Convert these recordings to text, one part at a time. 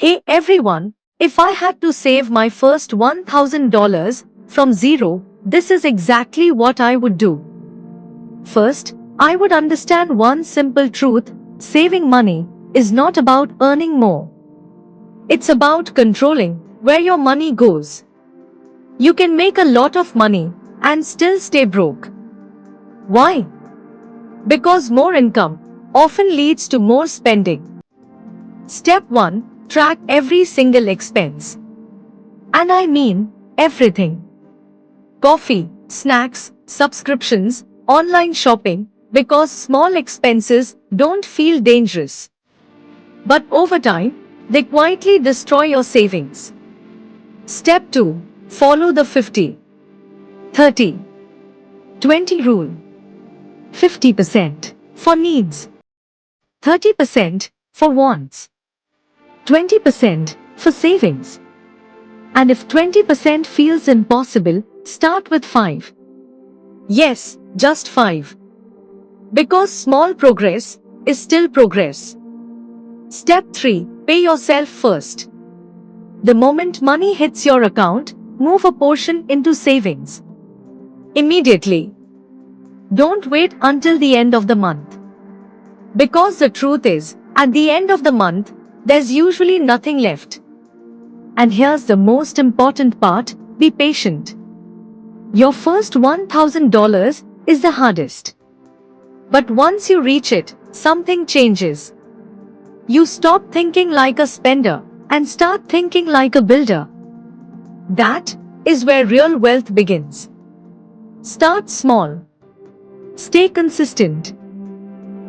Hey everyone, if I had to save my first $1,000 from zero, this is exactly what I would do. First, I would understand one simple truth: saving money is not about earning more. It's about controlling where your money goes. You can make a lot of money and still stay broke. Why? Because more income often leads to more spending. Step 1: track every single expense. And I mean everything. Coffee, snacks, subscriptions, online shopping, because small expenses don't feel dangerous. But over time, they quietly destroy your savings. Step 2: follow the 50, 30, 20 rule. 50% for needs, 30% for wants, 20% for savings. And if 20% feels impossible, start with 5. Yes, just 5. Because small progress is still progress. Step 3: pay yourself first. The moment money hits your account, move a portion into savings. Immediately. Don't wait until the end of the month. Because the truth is, at the end of the month, there's usually nothing left. And here's the most important part: be patient. Your first $1,000 is the hardest. But once you reach it, something changes. You stop thinking like a spender and start thinking like a builder. That is where real wealth begins. Start small. Stay consistent.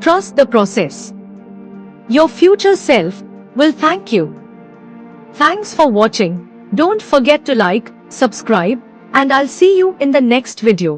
Trust the process. Your future self will thank you. Thanks for watching. Don't forget to like, subscribe, and I'll see you in the next video.